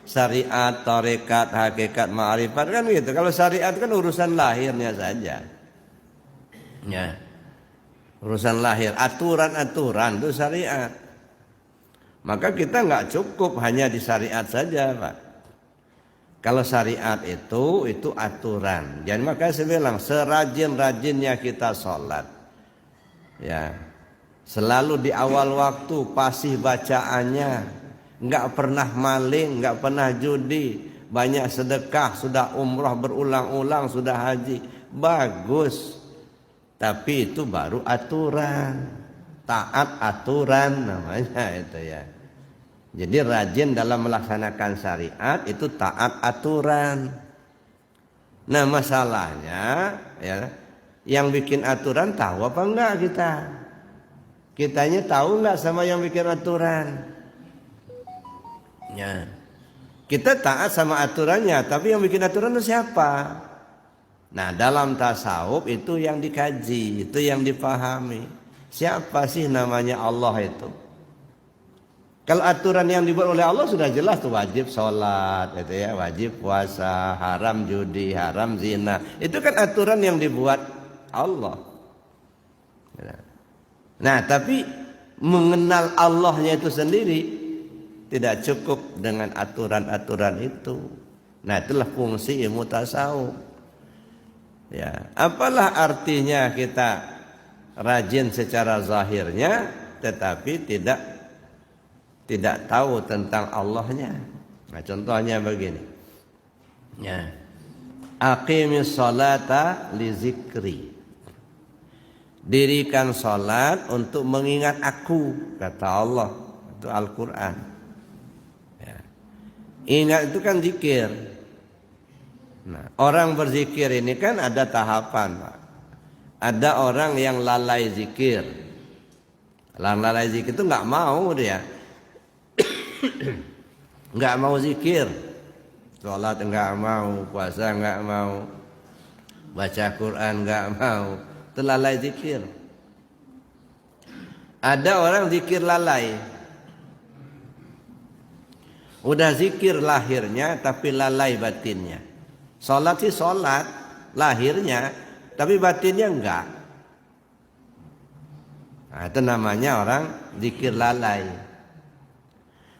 syariat, tarekat, hakikat, ma'rifat kan gitu. Kalau syariat kan urusan lahirnya saja. Ya. Urusan lahir, aturan-aturan itu syariat. Maka kita nggak cukup hanya di syariat saja, Pak. Kalau syariat itu aturan. Jadi makanya saya bilang serajin-rajinnya kita sholat. Ya. Selalu di awal waktu fasih bacaannya, nggak pernah maling, nggak pernah judi, banyak sedekah, sudah umrah berulang-ulang, sudah haji, bagus. Tapi itu baru aturan, taat aturan namanya itu ya. Jadi rajin dalam melaksanakan syariat itu taat aturan. Nah masalahnya ya, yang bikin aturan tahu apa enggak kita? Kitanya tahu enggak sama yang bikin aturan? Ya. Kita taat sama aturannya, tapi yang bikin aturan itu siapa? Nah dalam tasawuf itu yang dikaji, itu yang dipahami. Siapa sih namanya Allah itu? Kalau aturan yang dibuat oleh Allah sudah jelas tuh, wajib sholat, itu ya, wajib puasa, haram judi, haram zina. Itu kan aturan yang dibuat Allah. Nah tapi mengenal Allahnya itu sendiri tidak cukup dengan aturan-aturan itu. Nah itulah fungsi ilmu tasawuf. Ya, apalah artinya kita rajin secara zahirnya tetapi tidak tahu tentang Allahnya. Nah, contohnya begini. Ya. Aqimis sholata li zikri. Dirikan salat untuk mengingat aku, kata Allah. Itu Al-Qur'an. Ya. Ingat itu kan zikir. Nah, orang berzikir ini kan ada tahapan, Pak. Ada orang yang lalai zikir. Lalai zikir itu nggak mau dia, nggak mau zikir, sholat nggak mau, puasa nggak mau, baca Quran nggak mau, itu lalai zikir. Ada orang zikir lalai, udah zikir lahirnya tapi lalai batinnya. Sholat sih sholat lahirnya, tapi batinnya enggak. Nah, itu namanya orang zikir lalai.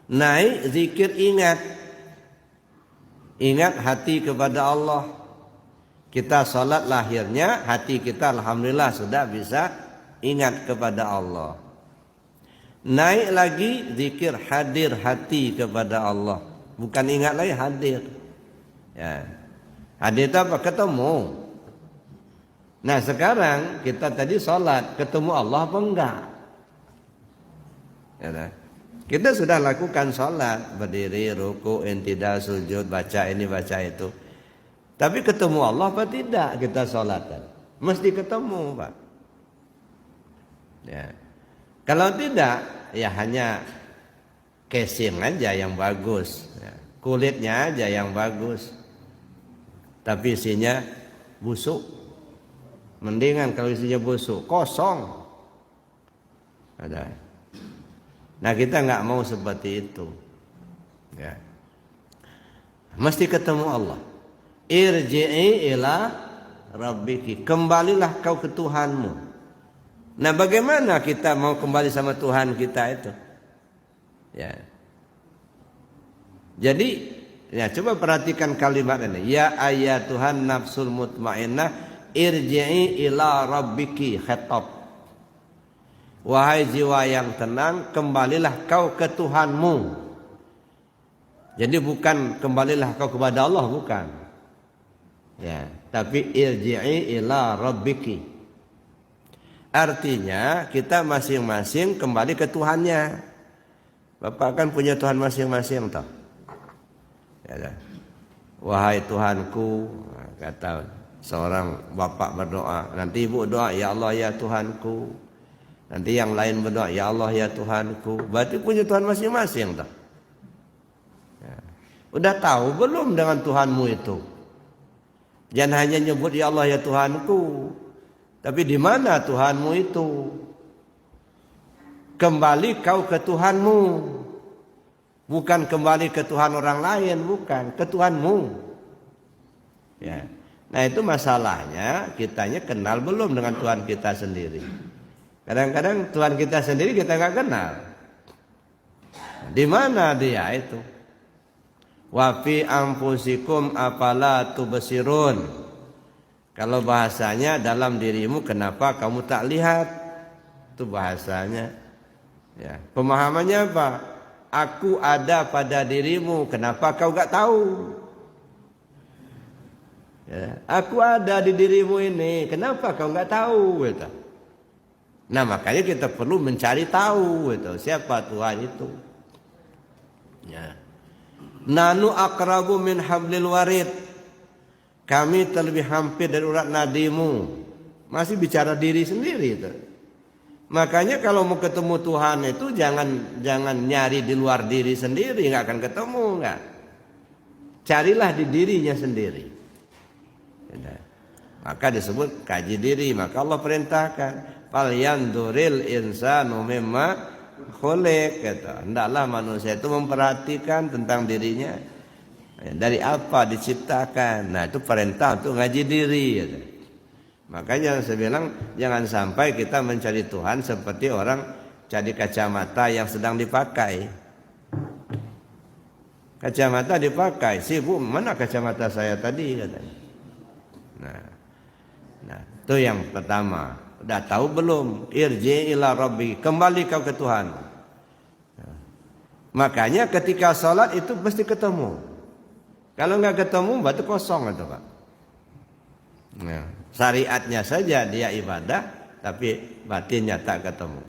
Naik zikir ingat. Ingat hati kepada Allah. Kita sholat lahirnya, hati kita alhamdulillah sudah bisa ingat kepada Allah. Naik lagi zikir hadir hati kepada Allah. Bukan ingat lagi, hadir. Ya. Hadir itu apa? Ketemu. Nah sekarang kita tadi sholat, ketemu Allah apa enggak? Ya, kita sudah lakukan sholat, berdiri, ruku, intidah, sujud, baca ini, baca itu. Tapi ketemu Allah apa tidak kita sholatkan? Mesti ketemu, Pak. Ya. Kalau tidak, ya hanya casing aja yang bagus, ya. Kulitnya aja yang bagus. Tapi isinya busuk. Mendingan kalau isinya busuk, kosong. Ada. Nah kita nggak mau seperti itu. Ya. Mesti ketemu Allah. Irji'i ila rabbiki. Kembalilah kau ke Tuhanmu. Nah bagaimana kita mau kembali sama Tuhan kita itu? Ya. Jadi ya, coba perhatikan kalimat ini. Ya ayatuhan nafsul mutmainnah irji'i ila rabbiki, khitab. Wahai jiwa yang tenang, kembalilah kau ke Tuhanmu. Jadi bukan kembalilah kau kepada Allah, bukan. Ya, tapi irji'i ila rabbiki. Artinya kita masing-masing kembali ke Tuhannya. Bapak kan punya Tuhan masing-masing toh. Ya, wahai Tuhanku, kata seorang bapak berdoa. Nanti ibu doa, ya Allah ya Tuhanku. Nanti yang lain berdoa, ya Allah ya Tuhanku. Berarti punya Tuhan masing-masing toh. Ya. Udah tahu belum dengan Tuhanmu itu? Jangan hanya nyebut ya Allah ya Tuhanku. Tapi di mana Tuhanmu itu? Kembali kau ke Tuhanmu. Bukan kembali ke Tuhan orang lain, bukan, ke Tuhanmu. Ya. Nah itu masalahnya, kitanya kenal belum dengan Tuhan kita sendiri. Kadang-kadang Tuhan kita sendiri kita nggak kenal. Di mana dia itu? Wa fi anfusikum afala tubsirun. Kalau bahasanya dalam dirimu kenapa kamu tak lihat? Itu bahasanya. Ya. Pemahamannya apa? Aku ada pada dirimu, kenapa kau gak tahu? Ya. Aku ada di dirimu ini, kenapa kau gak tahu? Gitu. Nah makanya kita perlu mencari tahu gitu. Siapa Tuhan itu. Ya. Nanu akrabu min hablil warid. Kami terlebih hampir dari urat nadimu. Masih bicara diri sendiri itu. Makanya kalau mau ketemu Tuhan itu jangan nyari di luar diri sendiri, nggak akan ketemu, nggak. Carilah di dirinya sendiri. Maka disebut kaji diri. Maka Allah perintahkan, fal yanduril insanu mimma khuliq, kata. Hendaklah manusia itu memperhatikan tentang dirinya. Dari apa diciptakan. Nah itu perintah untuk ngaji diri. Kata. Makanya saya bilang jangan sampai kita mencari Tuhan seperti orang cari kacamata yang sedang dipakai. Kacamata dipakai, sibuk mana kacamata saya tadi katanya. Nah, itu yang pertama. Udah tahu belum? Irji ila rabbi, kembali kau ke Tuhan. Makanya ketika sholat itu mesti ketemu. Kalau nggak ketemu berarti kosong itu Pak. Nah, syariatnya saja dia ibadah, tapi batinnya tak ketemu.